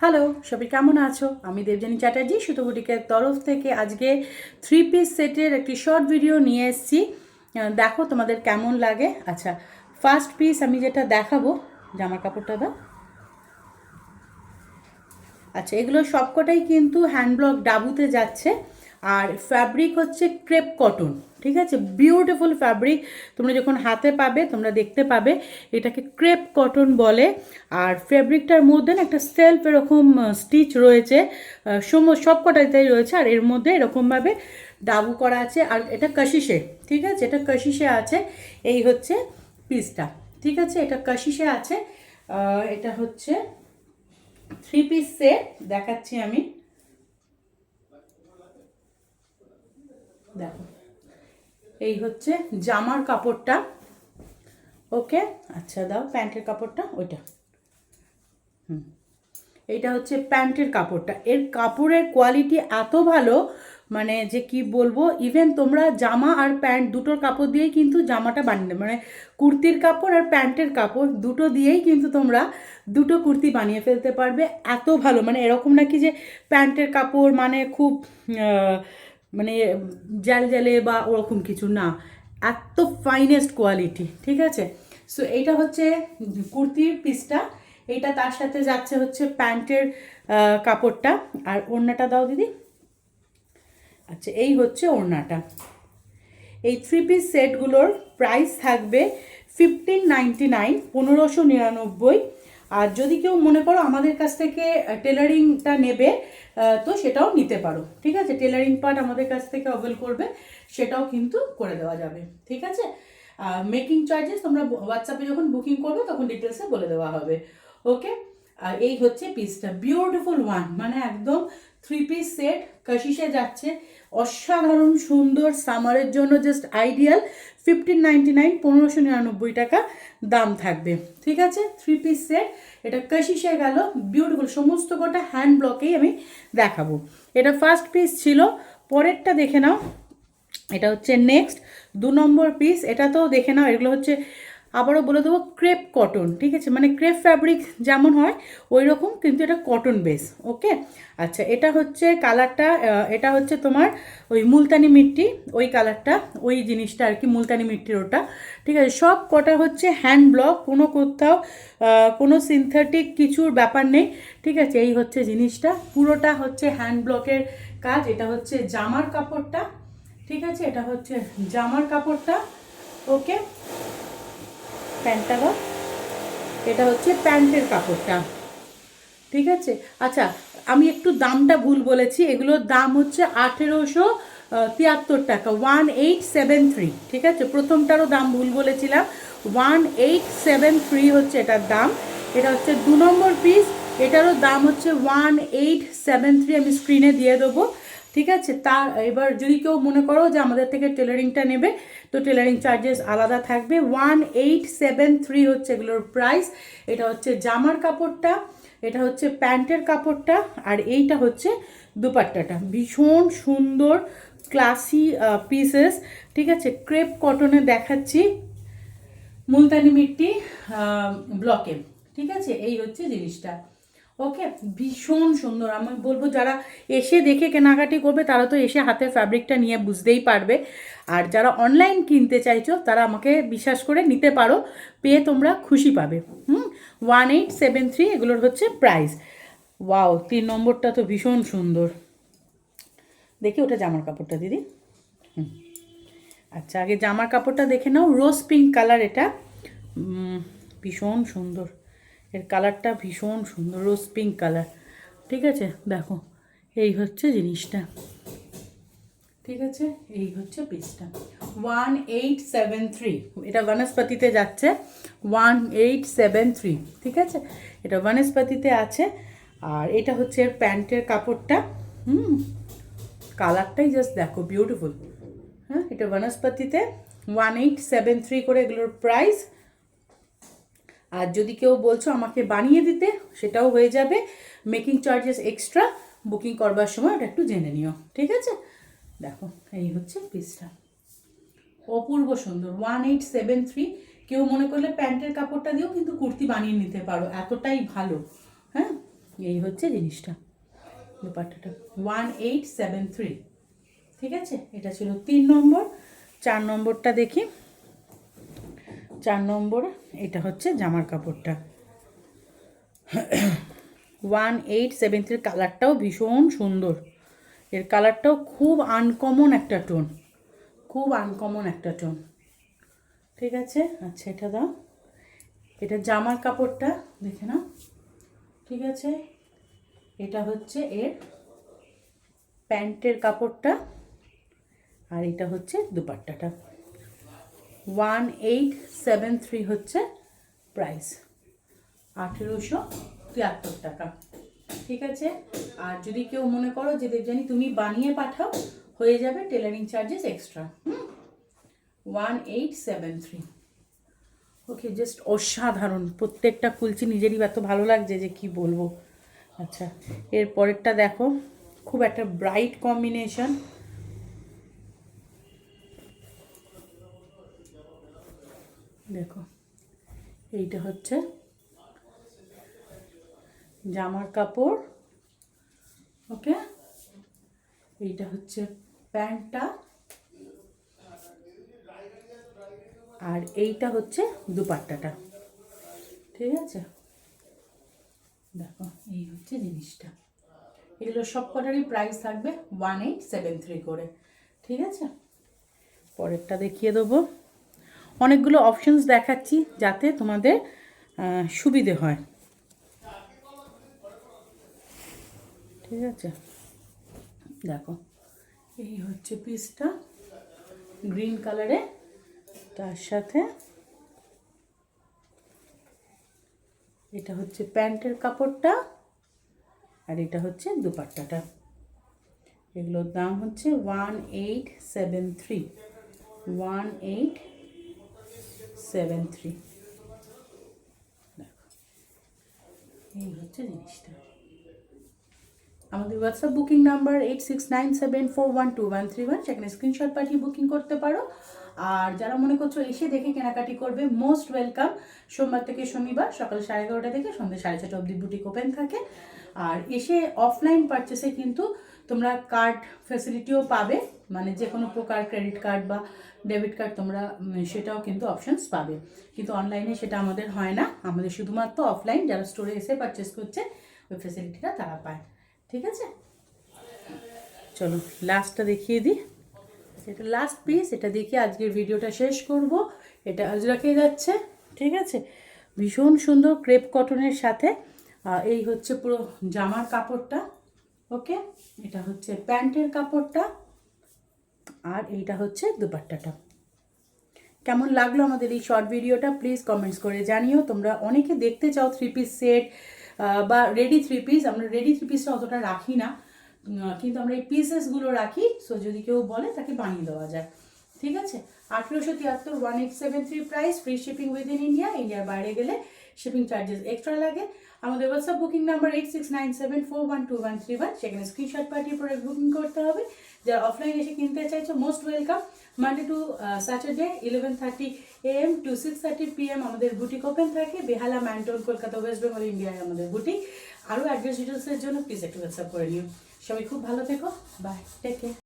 Hello, সবাই কেমন আছো? আমি দেবযানী চ্যাটার্জি সুতো বুটিকের তরফ থেকে আজকে 3 পিস সেটের একটি শর্ট ভিডিও নিয়ে এসেছি। দেখো তোমাদের কেমন লাগে। আচ্ছা, ফার্স্ট পিস আমি যেটা দেখাবো, জামার কাপড়টা দাও। আচ্ছা, এগুলো সবকটাই কিন্তু হ্যান্ডব্লক ডাবুতে যাচ্ছে। আর ফ্যাব্রিক হচ্ছে ক্রেপ কটন। ঠিক আছে, বিউটিফুল ফ্যাব্রিক। তোমরা যখন হাতে পাবে তোমরা দেখতে পাবে এটাকে ক্রেপ কটন বলে। আর ফ্যাব্রিকটার মধ্যে না একটা সেলফ এরকম স্টিচ রয়েছে, সবকটাতেই রয়েছে। আর এর মধ্যে এরকমভাবে ডাবু করা আছে। আর এটা কাশিসে, ঠিক আছে, এটা কাশিসে আছে। এই হচ্ছে পিসটা, ঠিক আছে, এটা কাশিসে আছে। এটা হচ্ছে 3 পিস সেট দেখাচ্ছি আমি। দেখো, এই হচ্ছে জামার কাপড়টা। ওকে, আচ্ছা দাও প্যান্টের কাপড়টা, ওইটা। এইটা হচ্ছে প্যান্টের কাপড়টা। এর কাপড়ের কোয়ালিটি এত ভালো, মানে যে কি বলবো। ইভেন তোমরা জামা আর প্যান্ট দুটোর কাপড় দিয়েই কিন্তু জামাটা বানিয়ে, মানে কুর্তির কাপড় আর প্যান্টের কাপড় দুটো দিয়েই কিন্তু তোমরা দুটো কুর্তি বানিয়ে ফেলতে পারবে। এত ভালো, মানে এরকম নাকি যে প্যান্টের কাপড় মানে খুব মানে জাল জালে বা ওরকম কিছু না, এত ফাইনেস্ট কোয়ালিটি। ঠিক আছে, সো এইটা হচ্ছে কুর্তির পিসটা। এইটা তার সাথে যাচ্ছে হচ্ছে প্যান্টের কাপড়টা। আর ওড়নাটা দাও দিদি। আচ্ছা, এই হচ্ছে ওড়নাটা। এই 3 পিস সেটগুলোর প্রাইস থাকবে 1599, 1599। আর যদি কেউ মনে করো আমাদের কাছ থেকে টেলারিংটা নেবে, তো সেটাও নিতে পারো। ঠিক আছে, টেলারিং পার্ট আমাদের কাছ থেকে অবেল করবে, সেটাও কিন্তু করে দেওয়া যাবে। ঠিক আছে, মেকিং চার্জেস তোমরা হোয়াটসঅ্যাপে যখন বুকিং করবে তখন ডিটেলসে বলে দেওয়া হবে। ওকে, আর এই হচ্ছে পিসটা, বিউটিফুল ওয়ান, মানে একদম 3 পিস সেট কাশিসে যাচ্ছে। অসাধারণ সুন্দর, সামারের জন্য জাস্ট আইডিয়াল। 1599, 1599 টাকা দাম থাকবে। ঠিক আছে, 3 পিস সেট, এটা কাশিসে গেল। বিউটিফুল, সমস্ত কটা হ্যান্ড ব্লকেই আমি দেখাবো। এটা ফার্স্ট পিস ছিল। পরেরটা দেখে নাও, এটা হচ্ছে নেক্সট 2 নম্বর পিস। এটাতেও দেখে নাও, এগুলো হচ্ছে আবারও বলে দেবো ক্রেপ কটন। ঠিক আছে, মানে ক্রেপ ফ্যাব্রিক যেমন হয় ওই রকম, কিন্তু এটা কটন বেস। ওকে, আচ্ছা, এটা হচ্ছে কালারটা, এটা হচ্ছে তোমার ওই মুলতানি মিট্টি, ওই কালারটা, ওই জিনিসটা আর কি, মুলতানি মিট্টির ওটা। ঠিক আছে, সব কটা হচ্ছে হ্যান্ড ব্লক, কোনো কোথাও কোনো সিনথেটিক কিছুর ব্যাপার নেই। ঠিক আছে, এই হচ্ছে জিনিসটা, পুরোটা হচ্ছে হ্যান্ড ব্লকের কাজ। এটা হচ্ছে জামার কাপড়টা। ঠিক আছে, এটা হচ্ছে জামার কাপড়টা। ওকে, প্যান্টটা দাও। এটা হচ্ছে প্যান্টের কাপড়টা। ঠিক আছে, আচ্ছা, আমি একটু দামটা ভুল বলেছি। এগুলোর দাম হচ্ছে 1873 টাকা, 1873। ঠিক আছে, প্রথমটারও দাম ভুল বলেছিলাম, 1873 হচ্ছে এটার দাম। এটা হচ্ছে 2 নম্বর পিস, এটারও দাম হচ্ছে 1873, আমি স্ক্রিনে দিয়ে দেবো। ঠিক আছে, তার এবার যদি কেউ মনে করো যে আমাদের থেকে টেলারিংটা নেবে, তো টেলারিং চার্জেস আলাদা থাকবে। 1873 হচ্ছে এগুলোর প্রাইস। এটা হচ্ছে জামার কাপড়টা, এটা হচ্ছে প্যান্টের কাপড়টা, আর এইটা হচ্ছে দুপাট্টাটা। ভীষণ সুন্দর ক্লাসি পিসেস। ঠিক আছে, ক্রেপ কটনে দেখাচ্ছি, মুলতানি মিট্টি ব্লকে। ঠিক আছে, এই হচ্ছে জিনিসটা। ওকে, ভীষণ সুন্দর। আমি বলবো যারা এসে দেখে কেনাকাটি করবে তারা তো এসে হাতে ফ্যাব্রিকটা নিয়ে বুঝতেই পারবে। আর যারা অনলাইন কিনতে চাইছো তারা আমাকে বিশ্বাস করে নিতে পারো, পেয়ে তোমরা খুশি পাবে। 1873 এগুলোর হচ্ছে প্রাইস। ওয়াও, 3 নম্বরটা তো ভীষণ সুন্দর। দেখি ওটা জামার কাপড়টা দিদি। আচ্ছা, আগে জামার কাপড়টা দেখে নাও। রোজ পিঙ্ক কালার এটা, ভীষণ সুন্দর। এর কালারটা ভীষণ সুন্দর, রোজ পিঙ্ক কালার। ঠিক আছে, দেখো, এই হচ্ছে জিনিসটা। ঠিক আছে, এই হচ্ছে পিসটা, 1873। এটা বনস্পতিতে যাচ্ছে, 1873। ঠিক আছে, এটা বনস্পতিতে আছে। আর এটা হচ্ছে এর প্যান্টের কাপড়টা। কালারটাই জাস্ট দেখো, বিউটিফুল। হ্যাঁ, এটা বনস্পতিতে, 1873 করে এগুলোর প্রাইস। আর যদি কেউ বলছো আমাকে বানিয়ে দিতে, সেটাও হয়ে যাবে। মেকিং চার্জেস এক্সট্রা, বুকিং করবার সময় ওটা একটু জেনে নিও। ঠিক আছে, দেখো, এই হচ্ছে পিসটা, অপূর্ব সুন্দর। 1873। কেউ মনে করলে প্যান্টের কাপড়টা দিয়েও কিন্তু কুর্তি বানিয়ে নিতে পারো, এতটাই ভালো। হ্যাঁ, এই হচ্ছে জিনিসটা, দুপাট্টাটা 1873। ঠিক আছে, এটা ছিল 3 নম্বর। 4 নম্বরটা দেখি। 4 নম্বর এটা হচ্ছে জামার কাপড়টা 1873। কালারটাও ভীষণ সুন্দর, এর কালারটাও খুব আনকমন একটা টোন, খুব আনকমন একটা টোন। ঠিক আছে, আচ্ছা এটা দাও। এটা জামার কাপড়টা দেখে নাও। ঠিক আছে, এটা হচ্ছে এর প্যান্টের কাপড়টা, আর এটা হচ্ছে দুপাট্টাটা। 1873 হচ্ছে প্রাইস, 1873 টাকা। ঠিক আছে, আর যদি কেউ মনে করো যে দেবযানী তুমি বানিয়ে পাঠাও, হয়ে যাবে টেলারিং চার্জেস এক্সট্রা। 1873। ওকে, জাস্ট অসাধারণ, প্রত্যেকটা খুলছি নিজেরই এত ভালো লাগছে যে কি বলবো। আচ্ছা, এর পরেরটা দেখো, খুব একটা ব্রাইট কম্বিনেশন। দেখো, এইটা হচ্ছে জামার কাপড়। ওকে, এইটা হচ্ছে প্যান্টটা, আর এইটা হচ্ছে দুপাট্টাটা। ঠিক আছে, দেখো এই হচ্ছে জিনিসটা। এগুলো সব কটারই প্রাইস থাকবে 1873 করে। ঠিক আছে, পরেরটা দেখিয়ে দেবো। অনেকগুলো অপশনস দেখাচ্ছি যাতে তোমাদের সুবিধে হয়। ঠিক আছে, দেখো এই হচ্ছে পিসটা গ্রিন কালারে, তার সাথে এটা হচ্ছে প্যান্টের কাপড়টা, আর এটা হচ্ছে দুপাট্টাটা। এগুলোর দাম হচ্ছে 1873। 1873। এই হচ্ছে জিনিসটা। আমাদের হোয়াটসঅ্যাপ বুকিং নাম্বার 8697412131, সেখানে স্ক্রিনশট পাঠিয়ে বুকিং করতে পারো। আর যারা মনে করছো এসে দেখে কেনাকাটি করবে, মোস্ট ওয়েলকাম। সোমবার থেকে শনিবার সকাল 11:30 থেকে সন্ধ্যে 6:30 অবধি বুটিক ওপেন থাকে। আর এসে অফলাইন পারচেসে কিন্তু তোমরা কার্ড ফ্যাসিলিটিও পাবে, মানে যে কোনো প্রকার ক্রেডিট কার্ড বা ডেবিট কার্ড তোমরা সেটাও কিন্তু অপশানস পাবে। কিন্তু অনলাইনে সেটা আমাদের হয় না, আমাদের শুধুমাত্র অফলাইন যারা স্টোরে এসে পারচেস করছে ওই ফ্যাসিলিটিটা তারা পায়। ঠিক আছে, চলো লাস্টটা দেখিয়ে দিই। এটা লাস্ট পিস, এটা দেখিয়ে আজকের ভিডিওটা শেষ করব। এটা আজরাকে যাচ্ছে। ঠিক আছে, ভীষণ সুন্দর ক্রেপ কটনের সাথে। এই হচ্ছে পুরো জামার কাপড়টা। ওকে, এটা হচ্ছে প্যান্টের কাপড়টা, আর এইটা হচ্ছে দুপাট্টাটা। কেমন লাগলো আমাদের এই শর্ট ভিডিওটা প্লিজ কমেন্টস করে জানিও। তোমরা অনেকে দেখতে চাও 3 পিস সেট বা রেডি 3 পিস। আমরা রেডি 3 পিসটা অতটা রাখি না, কিন্তু আমরা এই পিসেসগুলো রাখি। সো যদি কেউ বলে তাকে বানিয়ে দেওয়া যায়। ঠিক আছে, 1873 1873 price, free shipping within India. ইন্ডিয়ার বাইরে গেলে শিপিং চার্জেস এক্সট্রা লাগে। আমাদের হোয়াটসঅ্যাপ বুকিং নাম্বার 8697412131, সেখানে স্ক্রিনশট পাঠিয়ে প্রোডাক্ট বুকিং করতে হবে। যারা অফলাইন এসে কিনতে চাইছো most welcome. Monday to Saturday 11:30 AM to 6:30 PM আমাদের বুটিক ওপেন থাকে। বেহালা, ম্যান্টন, কলকাতা, ওয়েস্ট বেঙ্গল, ইন্ডিয়ায় আমাদের বুটিক। আরও অ্যাড্রেস ডিটেলসের জন্য প্লিজ একটু হোয়াটসঅ্যাপ করে নিও। সবাই খুব ভালো থেকো, বাই, টেক কেয়ার।